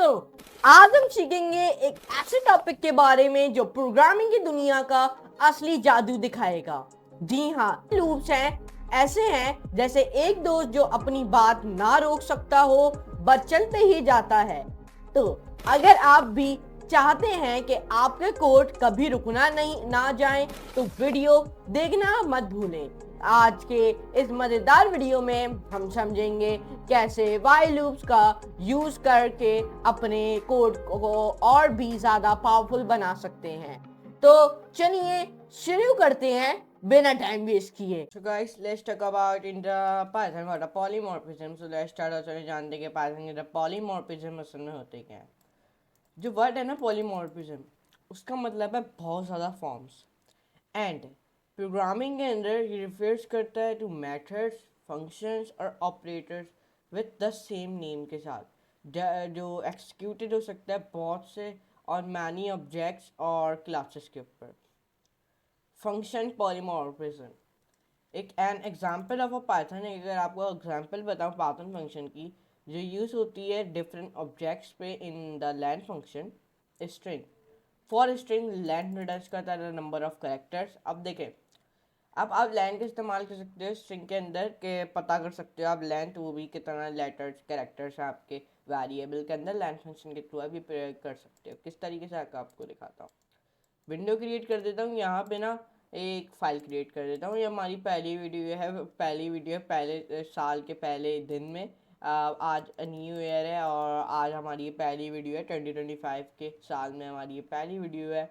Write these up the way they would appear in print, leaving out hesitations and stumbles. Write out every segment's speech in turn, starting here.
आज हम सीखेंगे एक ऐसे टॉपिक के बारे में जो प्रोग्रामिंग की दुनिया का असली जादू दिखाएगा। जी हाँ, लूप्स हैं, ऐसे हैं जैसे एक दोस्त जो अपनी बात ना रोक सकता हो बस चलते ही जाता है। तो अगर आप भी चाहते हैं कि आपके कोड कभी रुकना नहीं ना जाए तो वीडियो देखना मत भूलें। आज के इस मजेदार वीडियो में हम समझेंगे कैसे व्हाइल लूप्स का यूज करके अपने कोड को और भी ज्यादा पावरफुल बना सकते हैं। तो चलिए शुरू करते हैं बिना टाइम वेस्ट किए। So guys, let's talk about in the Python what a polymorphism. So let's start out चलिए जानते हैं कि Python के अंदर polymorphism असल में होते क्या हैं। जो वर्ड है ना polymorphism, उसका मतलब है बहुत ज़्यादा फॉर्म्स एंड प्रोग्रामिंग के अंदर ये रिफर्स करता है टू मेथड्स फंक्शंस और operators with the same name के साथ जो एक्सिक्यूटेड हो सकता है बहुत से और मैनी ऑब्जेक्ट्स और क्लासेस के ऊपर। फंक्शन पॉलीमॉर्फिज्म एक an example of a Python है। अगर आपको एग्जाम्पल बताऊँ पाइथन फंक्शन की जो यूज़ होती है डिफरेंट ऑब्जेक्ट्स पे in the length function string for string length return करता है नंबर ऑफ कैरेक्टर्स। अब देखें, अब आप लेंथ का इस्तेमाल कर सकते हो स्ट्रिंग के अंदर के पता कर सकते हो आप लेंथ वो भी कितना लेटर्स कैरेक्टर्स हैं आपके वेरिएबल के अंदर लेंथ फंक्शन के थ्रू भी प्रयोग कर सकते हो। किस तरीके से आपको दिखाता हूँ। विंडो क्रिएट कर देता हूँ, यहाँ पे ना एक फ़ाइल क्रिएट कर देता हूँ। ये हमारी पहली वीडियो है पहले साल के पहले दिन में। आज न्यू ईयर है और आज हमारी ये पहली वीडियो है 2025 के साल में हमारी ये पहली वीडियो है।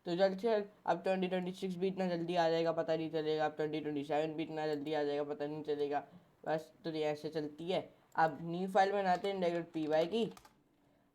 तो जल्द से जल्द अब 2026 भी इतना जल्दी आ जाएगा पता नहीं चलेगा, अब 2027 भी इतना जल्दी आ जाएगा पता नहीं चलेगा। बस तो ये ऐसे चलती है। अब न्यू फाइल बनाते हैं डायरेक्ट पी की।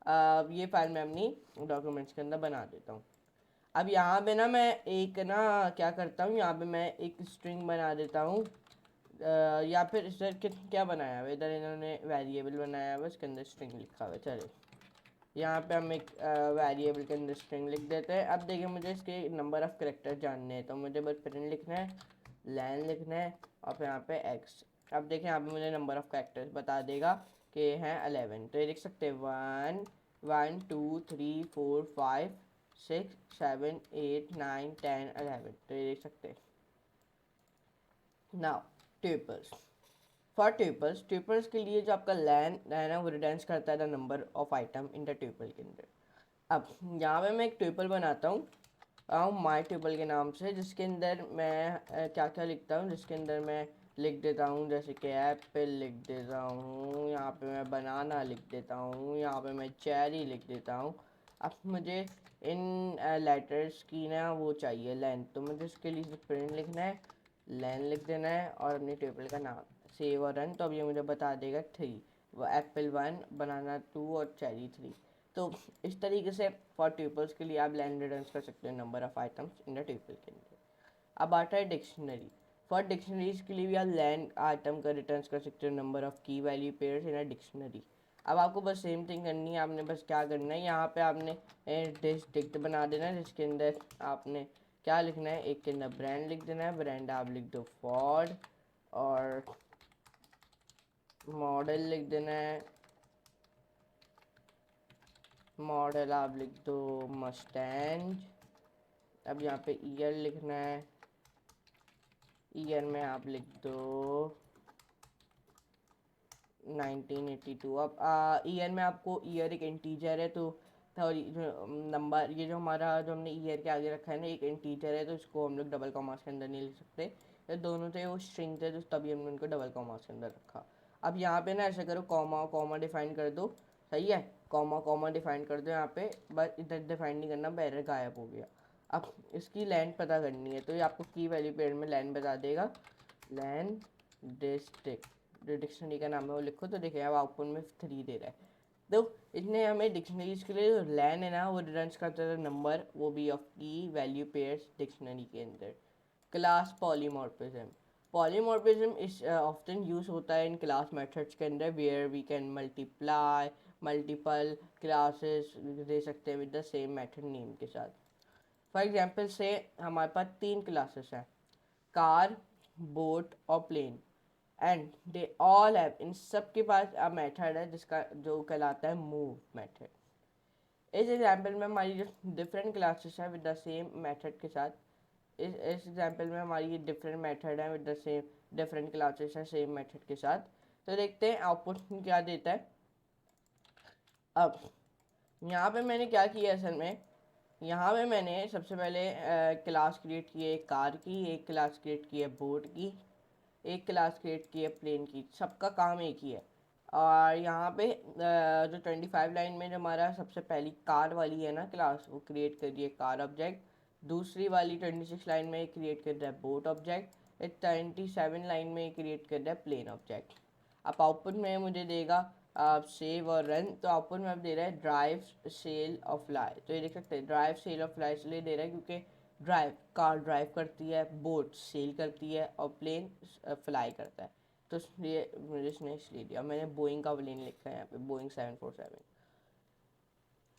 अब ये फाइल मैं अपनी डॉक्यूमेंट्स के अंदर बना देता हूँ। अब यहाँ पे ना मैं एक ना क्या करता हूँ, यहाँ पे मैं एक स्ट्रिंग बना देता हूँ या फिर इधर क्या बनाया हुआ है, इधर इन्होंने वेरिएबल बनाया हुआ है इसके अंदर स्ट्रिंग लिखा हुआ है। चले यहाँ पे हम एक वेरिएबल के अंदर स्ट्रिंग लिख देते हैं। अब देखिए मुझे इसके नंबर ऑफ़ करेक्टर जानने हैं तो मुझे बस प्रिंट लिखना है, लैन लिखना है और फिर यहाँ पे एक्स। अब देखिए यहाँ पे मुझे नंबर ऑफ़ करेक्टर्स बता देगा कि हैं 11। तो ये लिख सकते हैं 1 1 2 3 4 5 6 7 8 9 10 11। तो ये लिख सकते हैं। नाउ ट्यूपल्स फॉर ट्यूपल्स के लिए जो आपका लैन है ना वो रिटर्न्स करता है the number of item in the tuple के अंदर। अब यहाँ पे मैं एक ट्यूपल बनाता हूँ माई ट्यूपल के नाम से, जिसके अंदर मैं क्या क्या लिखता हूँ, जिसके अंदर मैं लिख देता हूँ जैसे कि एप्पल लिख देता हूँ, यहाँ पे मैं बनाना लिख देता हूँ, यहाँ पे मैं चेरी लिख देता हूँ। अब मुझे इन लेटर्स की ना वो चाहिए लेंथ, तो मुझे उसके लिए प्रिंट लिखना है, लेंथ लिख देना है और अपनी टेबल का नाम सेव और रन। तो अब ये मुझे बता देगा 3, वो एप्पल 1 बनाना 2 और चेरी 3। तो इस तरीके से फॉर ट्यूपल्स के लिए आप लेन रिटर्न कर सकते हो number of items in the tuple के अंदर। अब आता है डिक्शनरी। फॉर डिक्शनरीज के लिए भी आप लेन आइटम का रिटर्न कर सकते हो नंबर ऑफ की value pairs in a dictionary. अब आपको बस सेम थिंग करनी है, आपने बस क्या करना है, यहाँ पे आपने डिस्ट्रिक्ट बना देना है जिसके अंदर आपने क्या लिखना है, एक के अंदर ब्रांड लिख देना है, ब्रांड आप लिख दो फॉर्ड और मॉडल लिख देना है, मॉडल आप लिख दो मस्टैंग। अब यहाँ पे ईयर लिखना है, ईयर में आप लिख दो 1982। अब ईयर में आपको ईयर एक इंटीजर है तो सॉरी जो नंबर ये जो हमारा जो हमने ईयर के आगे रखा है ना एक इंटीजर है तो इसको हम लोग डबल कॉमास के अंदर नहीं लिख सकते। ये दोनों थे वो स्ट्रिंग थे तो तभी हमने उनको डबल कॉमास के अंदर रखा। अब यहाँ पे ना ऐसा करो कॉमा कॉमा डिफाइन कर दो, सही है, कॉमा कॉमा डिफाइन कर दो यहाँ पे, बस इधर डिफाइन नहीं करना, बैरर गायब हो गया। अब इसकी लेंथ पता करनी है तो ये आपको की वैल्यू पेड़ में लेंथ बता देगा, लेंथ डिस्ट्रिक्ट जो डिक्शनरी का नाम है वो लिखो। तो देखिए अब आउटपुट में 3 दे रहा है। तो इसने हमें डिक्शनरीज के लिए जो लैन है ना वो रिटर्न करता है नंबर, वो भी ऑफ की वैल्यू पेयर्स डिक्शनरी के अंदर। Class polymorphism. Polymorphism is often use होता है इन क्लास मेथड्स के अंदर where we can multiply multiple classes दे सकते हैं with the same method name के साथ। फॉर एग्जांपल से हमारे पास 3 क्लासेस हैं, कार, बोट और plane. And they all have, इन सब के पास अब मेथड है जिसका जो कहलाता है मूव मेथड। इस एग्जाम्पल में हमारी जो डिफरेंट क्लासेस हैं विद द सेम मेथड के साथ, इस एग्जाम्पल में हमारी डिफरेंट मेथड है with the same different classes हैं सेम मेथड के साथ। तो देखते हैं आउटपुट क्या देता है। अब यहाँ पे मैंने क्या किया असल में, यहाँ पे मैंने सबसे पहले क्लास क्रिएट की है कार की, एक क्लास क्रिएट की है बोट की, एक क्लास क्रिएट की है प्लेन की, सबका काम एक ही है। और यहाँ पे जो 25 लाइन में जो हमारा सबसे पहली कार वाली है ना क्लास, वो क्रिएट कर रही है कार ऑब्जेक्ट। दूसरी वाली 26 लाइन में क्रिएट कर रहा है बोट ऑब्जेक्ट। 27 लाइन में क्रिएट कर रहा है प्लेन ऑब्जेक्ट। अब आउटपुट में मुझे देगा सेव और रन, तो आउटपुट में अब दे रहा है ड्राइव सेल और फ्लाई। तो ये देख सकते हैं ड्राइव सेल और फ्लाई इसलिए दे रहा है क्योंकि ड्राइव कार ड्राइव करती है, बोट सेल करती है और प्लेन फ्लाई करता है, तो इसलिए मुझे इसने इसलिए दिया। मैंने बोइंग का प्लेन लिखा है यहाँ पे, Boeing 747।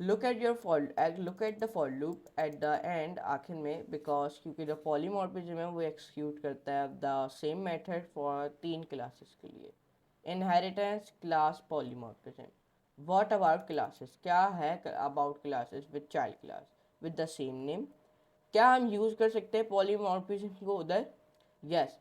Look at the for loop at the end, आखिर में, बिकॉज क्योंकि जो पॉलीमॉर्फिज्म है वो एक्सिक्यूट करता है the same method for 3 classes के लिए। Inheritance class polymorphism. What about classes, क्या है about classes with child class with the same name. क्या हम यूज़ कर सकते हैं पॉलीमॉर्फिज्म को उधर? यस,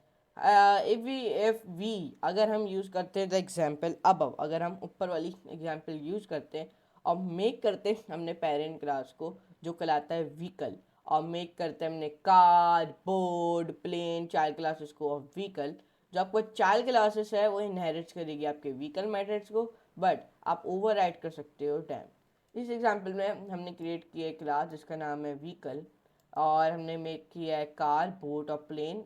इफ वी अगर हम यूज़ करते हैं द एग्जाम्पल अब अगर हम ऊपर वाली एग्जाम्पल यूज़ करते हैं और मेक करते हैं हमने पेरेंट क्लास को जो कहलाता है व्हीकल, और मेक करते हैं हमने car board plane child classes को और व्हीकल, जो आपको चाइल्ड क्लासेस है वो इनहेरिट करेगी आपके व्हीकल मेथड्स को, बट आप ओवर कर सकते हो टैम। इस एग्जाम्पल में हमने क्रिएट किया एक क्लास जिसका नाम है व्हीकल, और हमने मेक किया है कार बोट और प्लेन,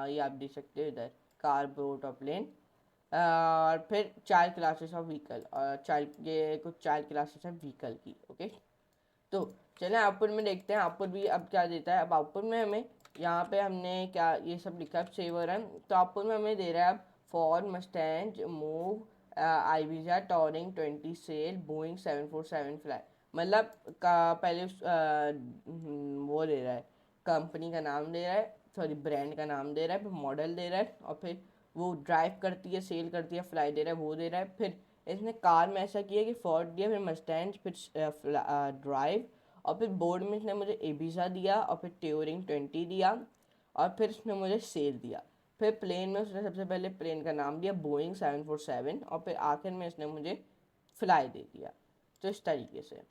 ये आप देख सकते हो इधर कार बोट और प्लेन, और फिर चाइल्ड क्लासेस ऑफ व्हीकल, और चाइल्ड ये कुछ चाइल्ड क्लासेस हैं व्हीकल की। ओके, तो चलें आउटपुट में देखते हैं आउटपुट भी अब क्या देता है। अब आउटपुट में हमें यहाँ पे हमने क्या ये सब लिखा है सेवर रन, तो आउटपुट में हमें दे रहा है अब फॉर मस्टैंड मूव आईवीजा टॉरिंग 20 सेल बोइंग 747 फ्लाई, मतलब का पहले वो दे रहा है कंपनी का नाम दे रहा है, सॉरी ब्रांड का नाम दे रहा है, फिर मॉडल दे रहा है, और फिर वो ड्राइव करती है सेल करती है फ्लाई दे रहा है वो दे रहा है। फिर इसने कार में ऐसा किया कि फोर्ड दिया, फिर मस्टैंड, फिर ड्राइव, और फिर बोर्ड में इसने मुझे एबिसा दिया, और फिर ट्यूरिंग 20 दिया, और फिर इसने मुझे सेल दिया। फिर प्लेन में उसने सबसे पहले प्लेन का नाम दिया बोइंग 747, और फिर आखिर में इसने मुझे फ्लाई दे दिया। तो इस तरीके से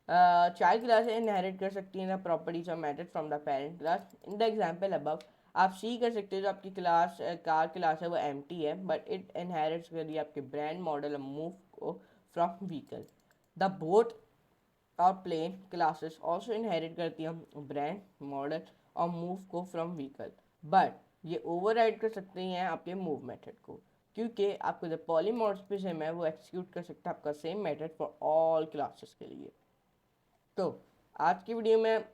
चाइल्ड क्लास इनहेरिट कर सकती हैं the properties of matter from the parent class. In the example above आप सी कर सकते हो जो आपकी क्लास कार क्लास है वो एम्प्टी है, बट इट इनहेरिट्स कर रही है आपके ब्रांड मॉडल और मूव को फ्रॉम व्हीकल। द बोट और प्लेन क्लासेस ऑल्सो इनहेरिट करती हैं ब्रांड मॉडल और मूव को फ्रॉम व्हीकल, बट ये ओवरराइड कर सकते हैं आपके मूव मेथड को, क्योंकि आपको जो पॉलीमॉर्फिज्म है वो एक्सिक्यूट कर सकता है आपका same method for all classes के लिए। तो आज की वीडियो में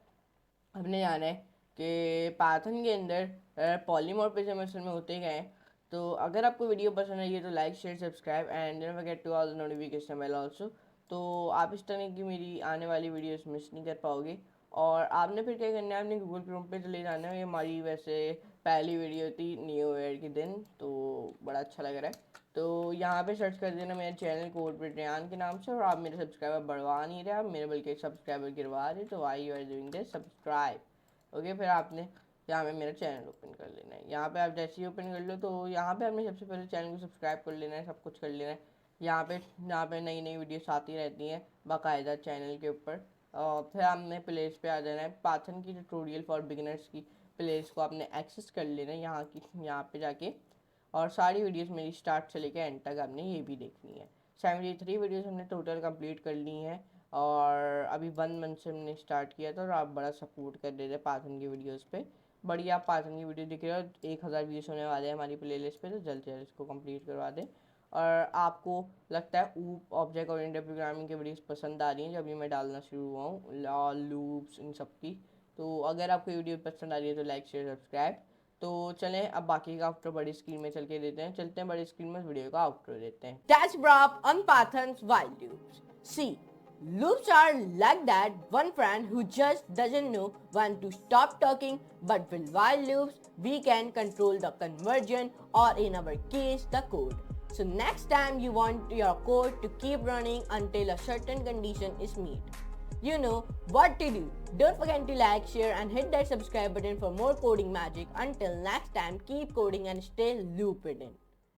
हमने जाना है कि पाइथन के अंदर पॉलीमॉर्फिज्म असल में होते गए हैं। तो अगर आपको वीडियो पसंद आई है तो like share subscribe and don't forget to all the notification bell also, तो आप इस तरह की मेरी आने वाली वीडियोस मिस नहीं कर पाओगे। और आपने फिर क्या करना है, आपने गूगल क्रोम पे चले जाना है। ये हमारी वैसे पहली वीडियो थी न्यू ईयर के दिन, तो बड़ा अच्छा लग रहा है। तो यहाँ पे सर्च कर देना मेरे चैनल कोड ब्रिटियान के नाम से, और आप मेरे सब्सक्राइबर बढ़वा नहीं रहे, आप मेरे बल्कि सब्सक्राइबर गिरवा रहे, तो why you are doing this subscribe. Okay, फिर आपने यहाँ पे मेरा चैनल ओपन कर लेना है। यहाँ पे आप जैसे ही ओपन कर लो तो यहाँ पे आपने सबसे पहले चैनल को सब्सक्राइब कर लेना है, सब कुछ कर लेना है। यहाँ पे नई नई वीडियोस आती रहती हैं बाकायदा चैनल के ऊपर। और फिर आपने प्लेलिस्ट पे आ जाना है, पाइथन की ट्यूटोरियल फॉर बिगिनर्स की प्लेलिस्ट को आपने एक्सेस कर लेना है यहाँ पे जाके, और सारी वीडियोस मेरी स्टार्ट से लेकर एंड तक आपने ये भी देखनी है। 73 वीडियोस हमने टोटल कंप्लीट कर ली हैं, और अभी 1 मंथ से हमने स्टार्ट किया था, और आप बड़ा सपोर्ट कर रहे थे पाइथन की वीडियोस पे। बढ़िया आप पाइथन की वीडियो दिख रहे हो, 1000 व्यूज़ होने वाले हैं हमारी प्लेलिस्ट पे, तो जल्द से जल्द इसको कंप्लीट करवा दें। और आपको लगता है ऊप ऑब्जेक्ट ओरिएंटेड प्रोग्रामिंग की वीडियोस पसंद आ रही हैं, जब भी मैं डालना शुरू हुआ हूँ लूप्स इन सब की, तो अगर आपको वीडियो पसंद आ रही है तो लाइक शेयर सब्सक्राइब। तो चलें अब बाकी का आउटरो बड़ी स्क्रीन में चल के देते हैं, बड़ी स्क्रीन में वीडियो का आउटरो देते हैं। Dash Brap on Python's while loops. C. Loops are like that one friend who just doesn't know when to stop talking, but with while loops, we can control the conversion or in our case, the code. So next time you want your code to keep running until a certain condition is met. You know what to do. Don't forget to like, share and hit that subscribe button for more coding magic. Until next time, keep coding and stay looped in.